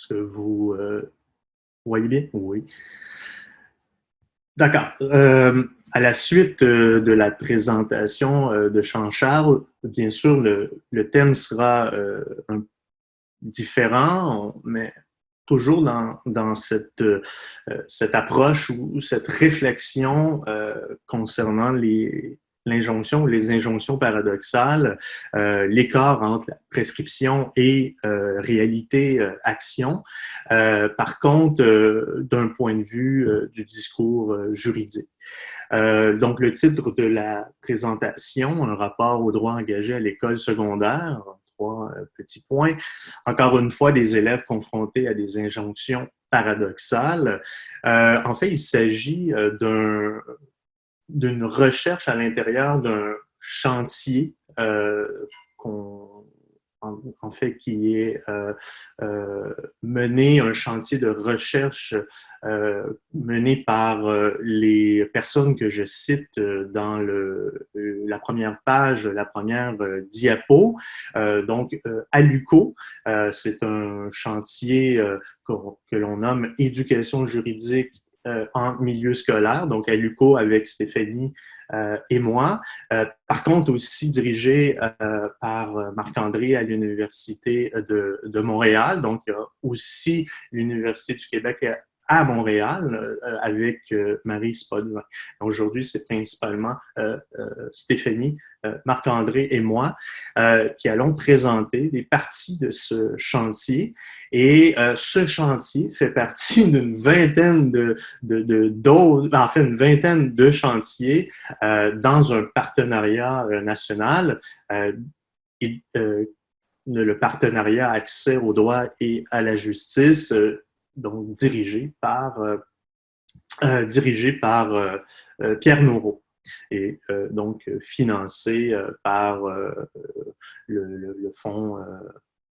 Est-ce que vous voyez bien? Oui. D'accord. À la suite de la présentation de Jean-Charles, bien sûr, le thème sera différent, mais toujours dans cette approche ou cette réflexion concernant l'injonction ou les injonctions paradoxales, l'écart entre la prescription et réalité-action, par contre, d'un point de vue du discours juridique. Donc, le titre de la présentation, un rapport au droit engagé à l'école secondaire, trois petits points. Encore une fois, des élèves confrontés à des injonctions paradoxales. En fait, il s'agit d'une recherche à l'intérieur d'un chantier en fait, qui est mené, un chantier de recherche mené par les personnes que je cite dans la première page, la première diapo. Donc, à l'UQO, c'est un chantier que l'on nomme éducation juridique en milieu scolaire, donc à l'UQO avec Stéphanie et moi. Par contre, aussi dirigé par Marc-André à l'Université de Montréal. Donc, il y a aussi l'Université du Québec à Montréal avec Marie Spodvin. Aujourd'hui, c'est principalement Stéphanie, Marc-André et moi qui allons présenter des parties de ce chantier. Et ce chantier fait partie d'une vingtaine une vingtaine de chantiers dans un partenariat national. Le partenariat Accès au droit et à la justice, donc dirigé par Pierre Nouraud et donc financé par le Fonds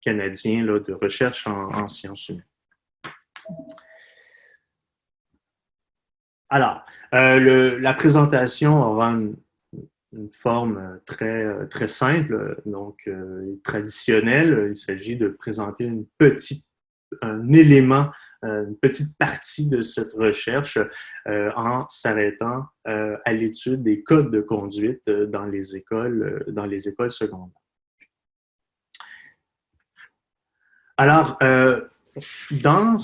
canadien là, de recherche en sciences humaines. Alors, la présentation aura une forme très simple, donc traditionnelle. Il s'agit de présenter un élément, une petite partie de cette recherche en s'arrêtant à l'étude des codes de conduite dans les écoles secondaires. Alors, dans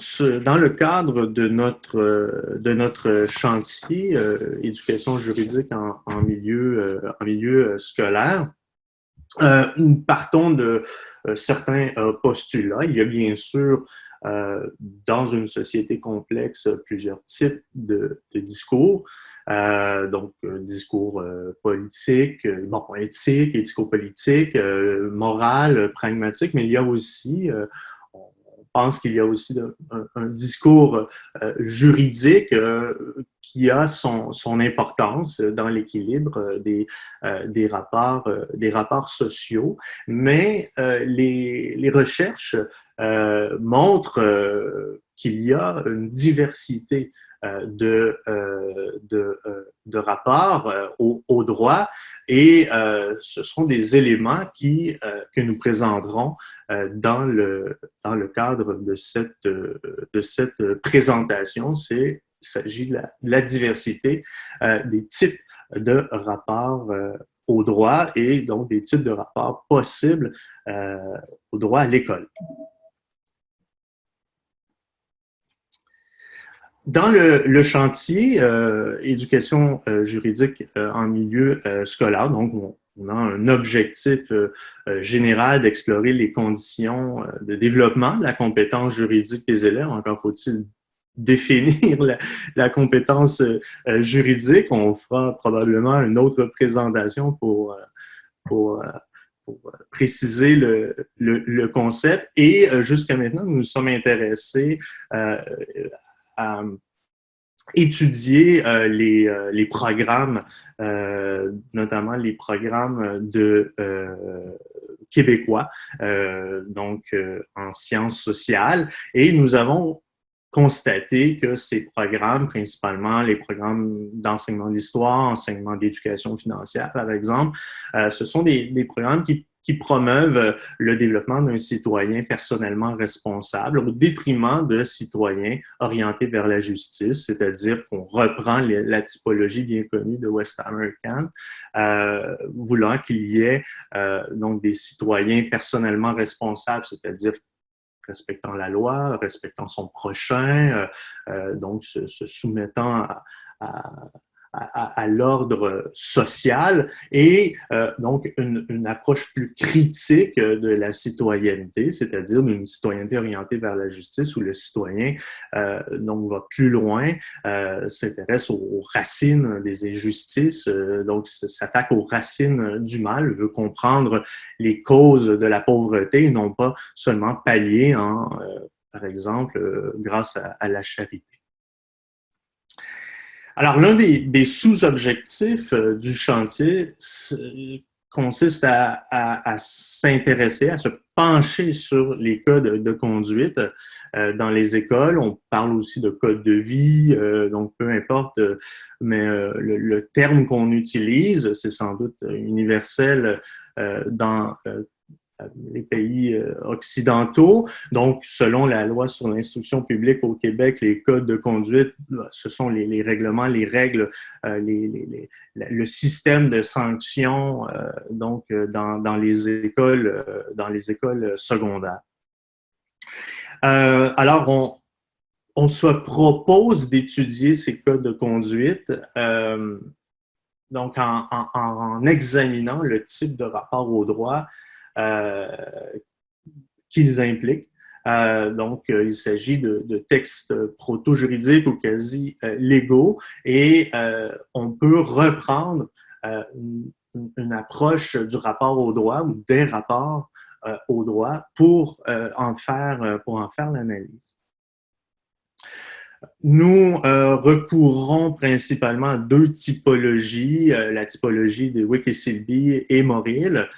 le cadre de notre chantier éducation juridique en milieu scolaire, nous partons de certains postulats. Il y a bien sûr dans une société complexe plusieurs types de discours. Donc, discours politique, éthique, éthico-politique, moral, pragmatique, mais il y a aussi on pense qu'il y a aussi un discours juridique qui a son importance dans l'équilibre des rapports sociaux, mais les recherches montrent qu'il y a une diversité de rapports au droit et ce sont des éléments que nous présenterons dans le cadre de cette présentation. Il s'agit de la diversité des types de rapports au droit et donc des types de rapports possibles au droit à l'école. Dans le chantier éducation juridique en milieu scolaire, donc on a un objectif général d'explorer les conditions de développement de la compétence juridique des élèves. Encore faut-il définir la compétence juridique. On fera probablement une autre présentation pour préciser le concept. Et jusqu'à maintenant, nous nous sommes intéressés à étudier les programmes, notamment les programmes québécois, donc en sciences sociales. Et nous avons constaté que ces programmes, principalement les programmes d'enseignement d'histoire, enseignement d'éducation financière, par exemple, ce sont des programmes qui qui promeuvent le développement d'un citoyen personnellement responsable au détriment de citoyens orientés vers la justice, c'est-à-dire qu'on reprend la typologie bien connue de West American, voulant qu'il y ait donc des citoyens personnellement responsables, c'est-à-dire respectant la loi, respectant son prochain, donc se soumettant à l'ordre social et donc une approche plus critique de la citoyenneté, c'est-à-dire une citoyenneté orientée vers la justice où le citoyen donc va plus loin, s'intéresse aux racines des injustices, donc s'attaque aux racines du mal, veut comprendre les causes de la pauvreté et non pas seulement pallier par exemple, grâce à la charité. Alors, l'un des sous-objectifs du chantier consiste à s'intéresser, à se pencher sur les codes de conduite dans les écoles. On parle aussi de code de vie, donc peu importe, mais le terme qu'on utilise, c'est sans doute universel dans les pays occidentaux. Donc, selon la loi sur l'instruction publique au Québec, les codes de conduite, ce sont les règlements, les règles, le système de sanctions donc dans les écoles secondaires. Alors, on se propose d'étudier ces codes de conduite donc en examinant le type de rapport au droit qu'ils impliquent. Donc, il s'agit de textes proto-juridiques ou quasi légaux et on peut reprendre une approche du rapport au droit ou des rapports au droit pour en faire l'analyse. Nous recourons principalement à deux typologies, la typologie de Wiki-Sylvie et Morrill,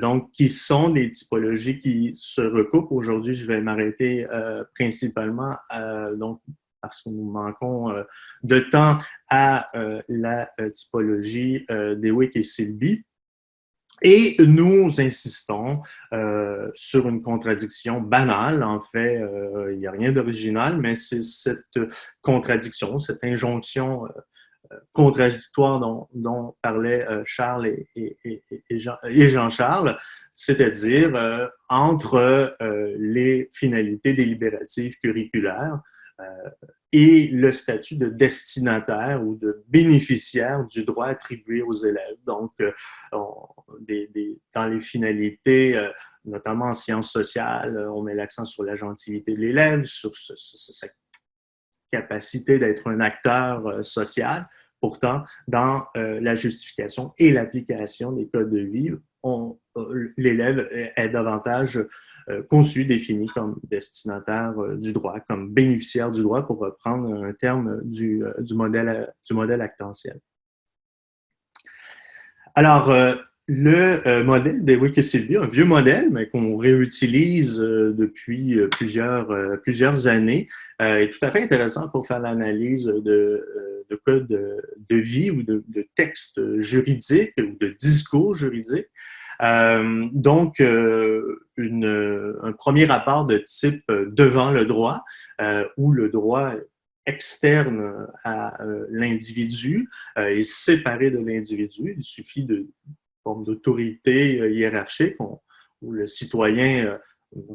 donc qui sont des typologies qui se recoupent. Aujourd'hui, je vais m'arrêter principalement donc parce que nous manquons de temps à la typologie des Wiki-Sylvie. Et nous insistons sur une contradiction banale. En fait, il n'y a rien d'original, mais c'est cette contradiction, cette injonction contradictoire dont parlaient Charles et Jean-Charles, c'est-à-dire entre les finalités délibératives curriculaires et le statut de destinataire ou de bénéficiaire du droit attribué aux élèves. Donc, dans les finalités, notamment en sciences sociales, on met l'accent sur la gentilité de l'élève, sur sa capacité d'être un acteur social. Pourtant, dans la justification et l'application des codes de vie, l'élève est davantage conçu, défini comme destinataire du droit, comme bénéficiaire du droit, pour reprendre un terme du modèle actantiel. Alors, le modèle de Wiki-Sylvie, un vieux modèle, mais qu'on réutilise depuis plusieurs années, est tout à fait intéressant pour faire l'analyse de codes de vie ou de textes juridiques ou de discours juridiques. Donc, un premier rapport de type devant le droit, où le droit externe à l'individu est séparé de l'individu. Il suffit de forme d'autorité hiérarchique où le citoyen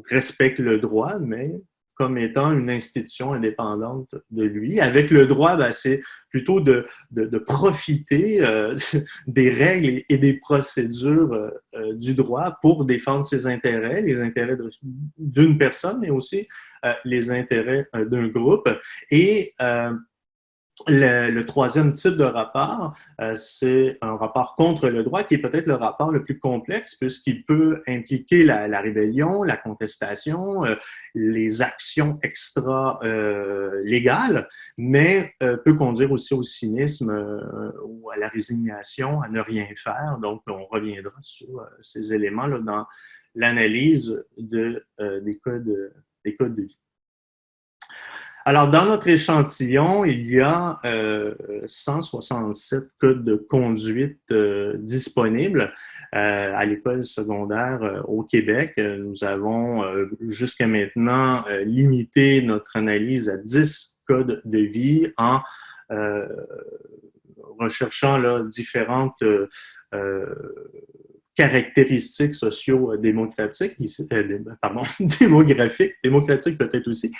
respecte le droit, mais comme étant une institution indépendante de lui. Avec le droit, ben, c'est plutôt de profiter des règles et des procédures du droit pour défendre ses intérêts, les intérêts d'une personne, mais aussi les intérêts d'un groupe. Et le troisième type de rapport, c'est un rapport contre le droit qui est peut-être le rapport le plus complexe puisqu'il peut impliquer la rébellion, la contestation, les actions extra-légales, mais peut conduire aussi au cynisme ou à la résignation, à ne rien faire. Donc, on reviendra sur ces éléments-là dans l'analyse des codes de vie. Alors, dans notre échantillon, il y a 167 codes de conduite disponibles à l'école secondaire au Québec. Nous avons jusqu'à maintenant limité notre analyse à 10 codes de vie en euh, recherchant là, différentes caractéristiques socio-démocratiques, pardon, démocratiques peut-être aussi.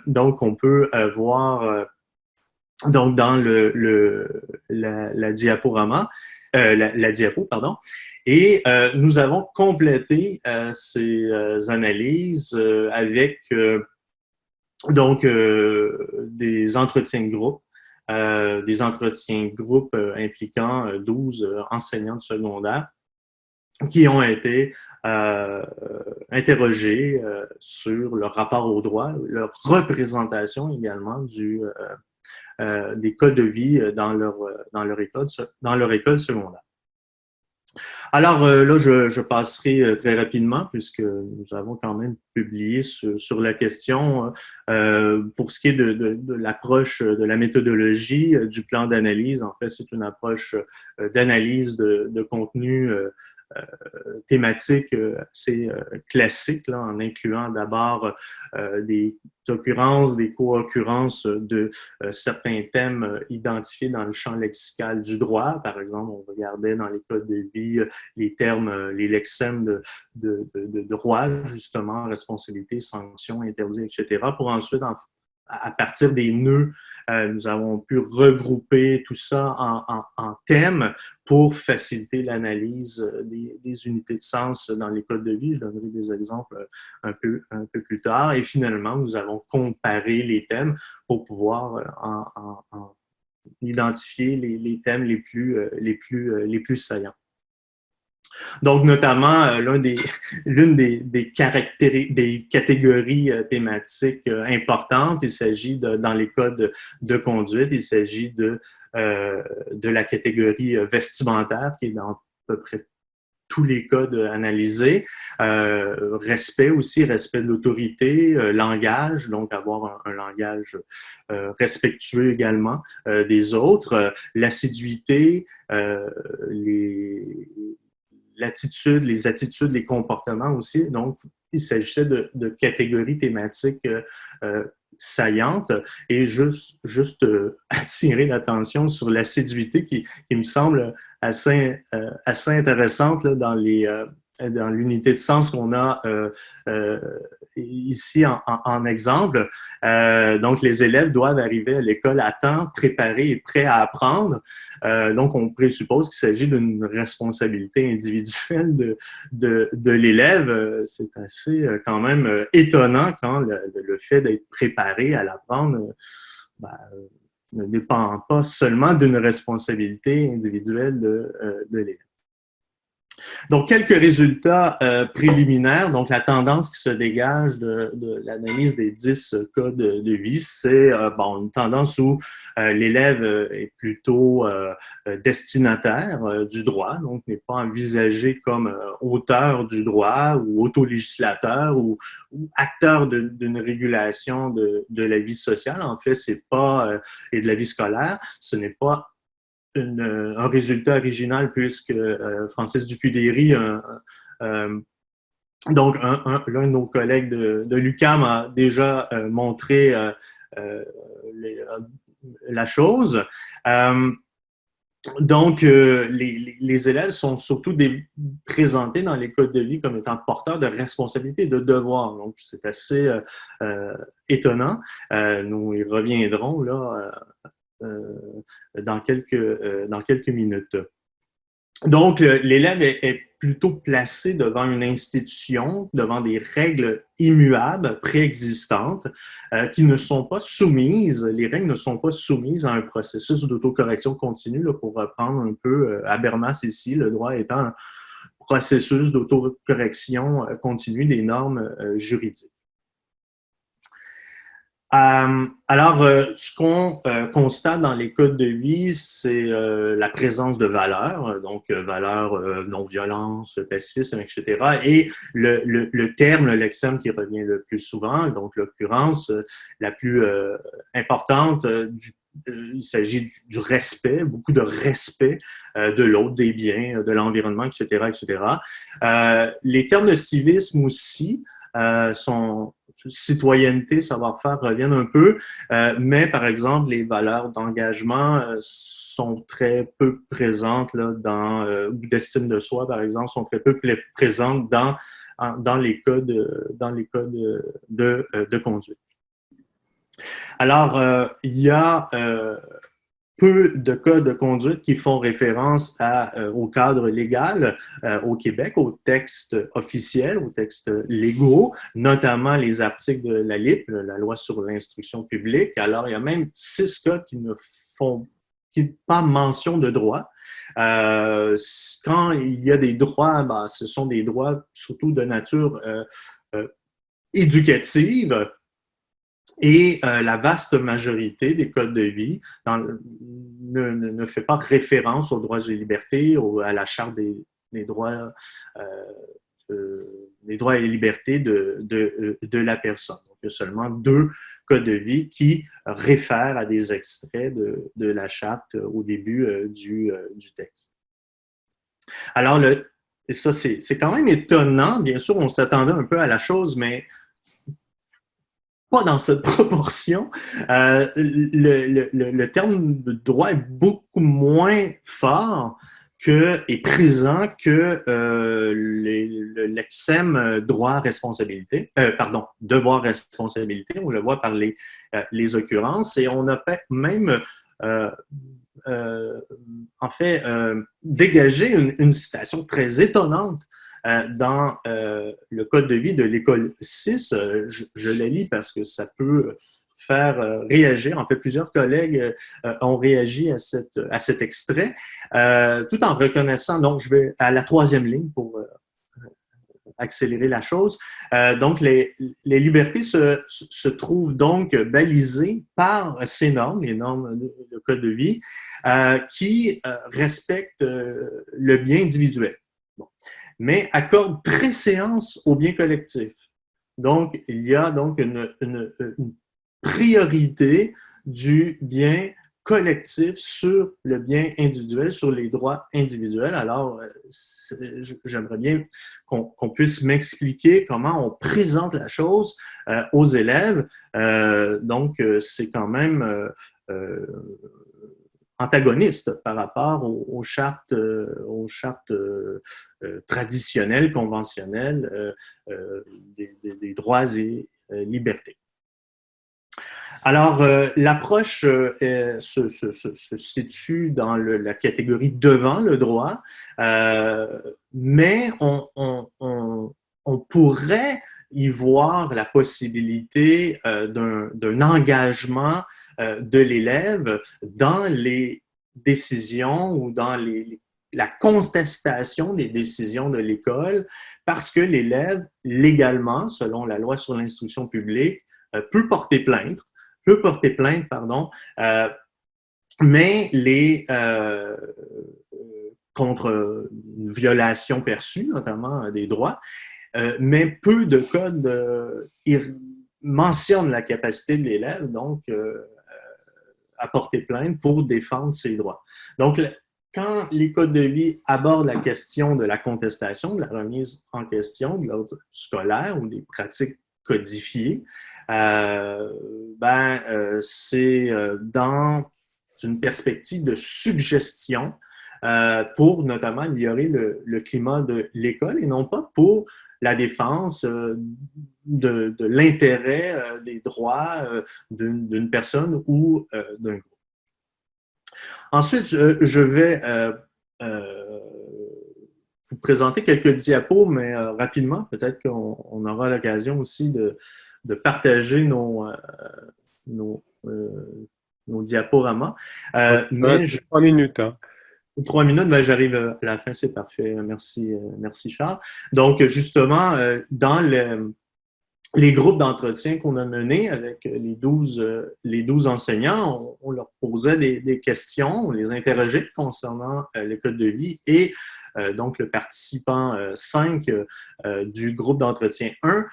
Donc, on peut voir donc dans la diaporama, la diapo, pardon, et nous avons complété ces analyses avec donc des entretiens de groupe, impliquant 12 enseignants de secondaire qui ont été interrogés sur leur rapport au droit, leur représentation également des cas de vie dans leur école secondaire. Alors là, je passerai très rapidement puisque nous avons quand même publié sur la question pour ce qui est de l'approche de la méthodologie du plan d'analyse. En fait, c'est une approche d'analyse de contenu thématique assez classique, là, en incluant d'abord des occurrences, des co-occurrences de certains thèmes identifiés dans le champ lexical du droit. Par exemple, on regardait dans les codes de vie les termes, les lexèmes de droit, justement, responsabilité, sanction, interdit, etc., pour ensuite, à partir des nœuds, nous avons pu regrouper tout ça en thèmes pour faciliter l'analyse des unités de sens dans les codes de vie. Je donnerai des exemples un peu plus tard. Et finalement, nous avons comparé les thèmes pour pouvoir identifier les thèmes les plus saillants. Donc, notamment, l'une des catégories thématiques importantes, il s'agit dans les codes de conduite, il s'agit de la catégorie vestimentaire qui est dans à peu près tous les codes analysés. Respect aussi, respect de l'autorité, langage, donc avoir un langage respectueux également des autres, l'assiduité, l'attitude, les attitudes, les comportements aussi. Donc, il s'agissait de catégories thématiques saillantes et juste attirer l'attention sur l'assiduité qui me semble assez intéressante là, dans l'unité de sens qu'on a ici en exemple. Donc, les élèves doivent arriver à l'école à temps, préparés et prêts à apprendre. Donc, on présuppose qu'il s'agit d'une responsabilité individuelle de l'élève. C'est assez quand même étonnant quand le fait d'être préparé à l'apprendre ne dépend pas seulement d'une responsabilité individuelle de l'élève. Donc, quelques résultats préliminaires. Donc, la tendance qui se dégage de l'analyse des 10 cas de vie, c'est une tendance où l'élève est plutôt destinataire du droit, donc n'est pas envisagé comme auteur du droit ou autolégislateur ou acteur d'une régulation de la vie sociale. En fait, c'est pas, et de la vie scolaire, ce n'est pas un résultat original puisque Francis Dupuy-Derry, donc l'un de nos collègues de l'UQAM a déjà montré la chose. Donc, les élèves sont surtout présentés dans les codes de vie comme étant porteurs de responsabilités et de devoirs. Donc, c'est assez étonnant. Nous y reviendrons là dans quelques minutes. Donc, l'élève est plutôt placé devant une institution, devant des règles immuables, préexistantes, qui ne sont pas soumises, les règles ne sont pas soumises à un processus d'autocorrection continue, là, pour reprendre un peu Habermas ici, le droit étant un processus d'autocorrection continue des normes juridiques. Alors, ce qu'on constate dans les codes de vie, c'est la présence de valeurs, donc valeurs non-violence, pacifisme, etc. Et le terme, le lexème qui revient le plus souvent, donc l'occurrence la plus importante, il s'agit du respect, beaucoup de respect de l'autre, des biens, de l'environnement, etc., etc. Les termes de civisme aussi sont citoyenneté, savoir-faire reviennent un peu, mais par exemple, les valeurs d'engagement sont très peu présentes là, ou d'estime de soi, par exemple, sont très peu présentes dans les codes, de conduite. Alors, il y a peu de codes de conduite qui font référence au cadre légal au Québec, aux textes officiels, aux textes légaux, notamment les articles de la LIP, la loi sur l'instruction publique. Alors, il y a même 6 codes qui ne font pas mention de droit. Quand il y a des droits, ben, ce sont des droits surtout de nature éducative. Et la vaste majorité des codes de vie ne fait pas référence aux droits et libertés, à la charte des droits, des droits et libertés de la personne. Donc, il y a seulement 2 codes de vie qui réfèrent à des extraits de la charte au début du texte. Alors, et ça, c'est quand même étonnant. Bien sûr, on s'attendait un peu à la chose, mais pas dans cette proportion. Le terme de droit est beaucoup moins fort et présent que le lexème droit-responsabilité, devoir-responsabilité, on le voit par les occurrences, et on a même en fait dégagé une citation très étonnante dans le code de vie de l'école 6, je la lis parce que ça peut faire réagir. En fait, plusieurs collègues ont réagi à cet extrait, tout en reconnaissant, donc je vais à la 3e ligne pour accélérer la chose. Donc, les libertés se trouvent donc balisées par ces normes, les normes de code de vie, qui respectent le bien individuel. Bon. Mais accorde préséance au bien collectif. Donc, il y a donc une priorité du bien collectif sur le bien individuel, sur les droits individuels. Alors, j'aimerais bien qu'on puisse m'expliquer comment on présente la chose aux élèves. Donc, c'est quand même antagoniste par rapport aux chartes traditionnelles, conventionnelles des droits et libertés. Alors, l'approche se situe dans la catégorie devant le droit, mais on pourrait y voir la possibilité d'un engagement de l'élève dans les décisions ou dans la contestation des décisions de l'école, parce que l'élève, légalement, selon la loi sur l'instruction publique, peut porter plainte, mais contre une violation perçue, notamment des droits, mais peu de codes mentionnent la capacité de l'élève, donc, à porter plainte pour défendre ses droits. Donc, quand les codes de vie abordent la question de la contestation, de la remise en question de l'ordre scolaire ou des pratiques codifiées, c'est dans une perspective de suggestion pour notamment améliorer le climat de l'école et non pas pour la défense de l'intérêt des droits d'une personne ou d'un groupe. Ensuite, je vais vous présenter quelques diapos, mais rapidement, peut-être qu'on aura l'occasion aussi de partager nos diaporamas. Mais 3 minutes. Hein. 3 minutes, ben j'arrive à la fin, c'est parfait. Merci, Charles. Donc, justement, dans les groupes d'entretien qu'on a menés avec les 12 enseignants, on leur posait des questions, on les interrogeait concernant le code de vie et donc le participant 5 du groupe d'entretien 1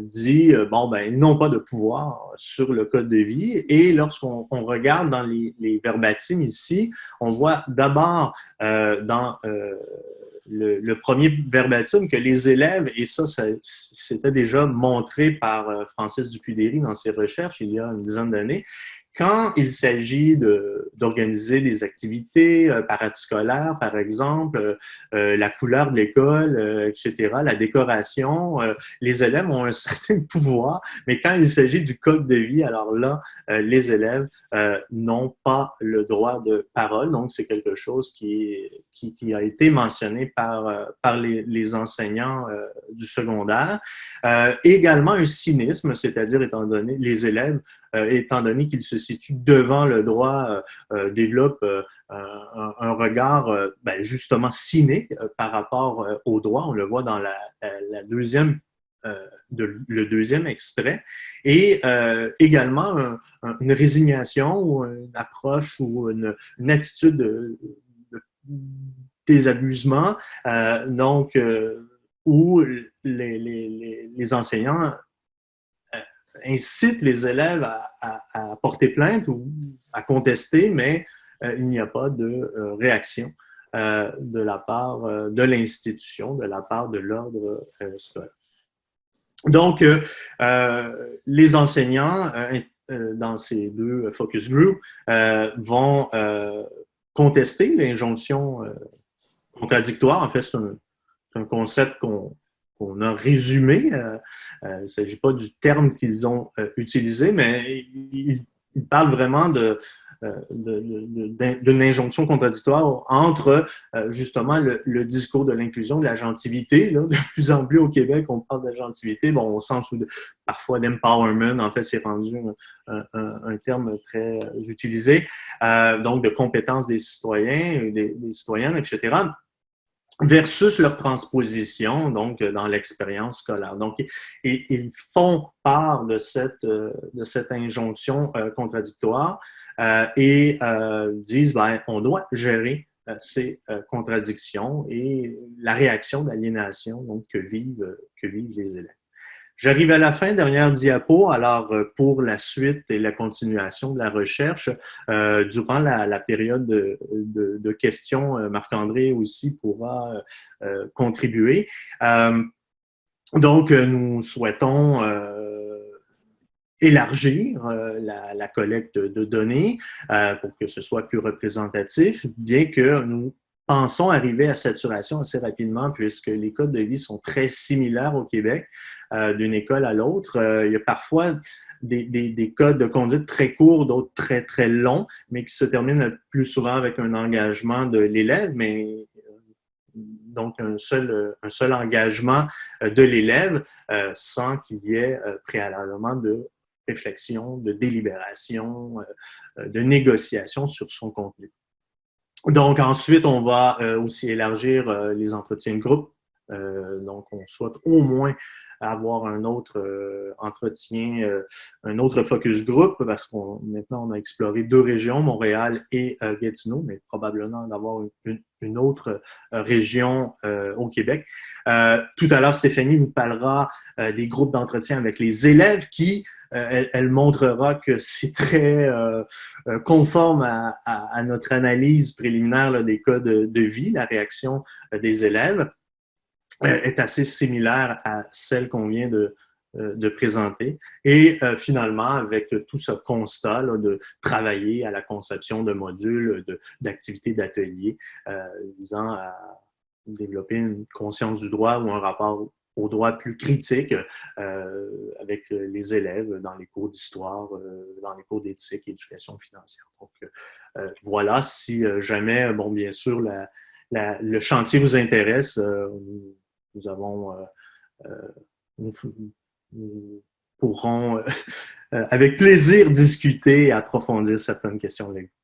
dit bon, ben, ils n'ont pas de pouvoir sur le code de vie. Et lorsqu'on regarde dans les verbatims ici, on voit d'abord dans le premier verbatim que les élèves, et ça c'était déjà montré par Francis Dupuy-Déry dans ses recherches il y a une dizaine d'années, quand il s'agit d'organiser des activités parascolaires, par exemple, la couleur de l'école, etc., la décoration, les élèves ont un certain pouvoir, mais quand il s'agit du code de vie, alors là, les élèves n'ont pas le droit de parole. Donc, c'est quelque chose qui a été mentionné par les enseignants du secondaire. Également un cynisme, c'est-à-dire étant donné les élèves, étant donné qu'ils se situent devant le droit, développent un regard ben, justement cynique par rapport au droit. On le voit dans la deuxième le deuxième extrait, et également une résignation ou une approche ou une attitude désabusement, donc où les enseignants incite les élèves à porter plainte ou à contester, mais il n'y a pas de réaction de la part de l'institution, de la part de l'ordre scolaire. Donc, les enseignants dans ces deux focus groups vont contester l'injonction contradictoire. En fait, c'est un concept qu'on a résumé. Il ne s'agit pas du terme qu'ils ont utilisé, mais ils parlent vraiment d'une injonction contradictoire entre justement le discours de l'inclusion, de la gentilité. Là, de plus en plus au Québec, on parle de gentilité, bon, au sens où parfois d'empowerment, en fait, c'est rendu un terme très utilisé, donc de compétences des citoyens, des citoyennes, etc., versus leur transposition, donc dans l'expérience scolaire. Donc, ils font part de cette injonction contradictoire et disent, ben, on doit gérer ces contradictions et la réaction d'aliénation donc, que vivent les élèves. J'arrive à la fin, dernière diapo. Alors, pour la suite et la continuation de la recherche, durant la période de questions, Marc-André aussi pourra contribuer. Donc, nous souhaitons élargir la collecte de données pour que ce soit plus représentatif, bien que nous pensons arriver à saturation assez rapidement puisque les codes de vie sont très similaires au Québec d'une école à l'autre. Il y a parfois des codes de conduite très courts, d'autres très, très longs, mais qui se terminent le plus souvent avec un engagement de l'élève, mais donc un seul engagement de l'élève sans qu'il y ait préalablement de réflexion, de délibération, de négociation sur son contenu. Donc ensuite, on va aussi élargir les entretiens de groupe. Donc on souhaite au moins avoir un autre entretien, un autre focus group, parce qu'on maintenant on a exploré deux régions, Montréal et Gatineau, mais probablement d'avoir une autre région au Québec. Tout à l'heure, Stéphanie vous parlera des groupes d'entretien avec les élèves qui elle montrera que c'est très conforme à notre analyse préliminaire là, des cas de vie, la réaction des élèves est assez similaire à celle qu'on vient de présenter. Et finalement, avec tout ce constat là, de travailler à la conception de modules, d'activités, d'ateliers visant à développer une conscience du droit ou un rapport au droit plus critique avec les élèves dans les cours d'histoire, dans les cours d'éthique et d'éducation financière. Donc, voilà, si jamais, bon, bien sûr, le chantier vous intéresse, nous avons, nous pourrons avec plaisir discuter et approfondir certaines questions avec vous.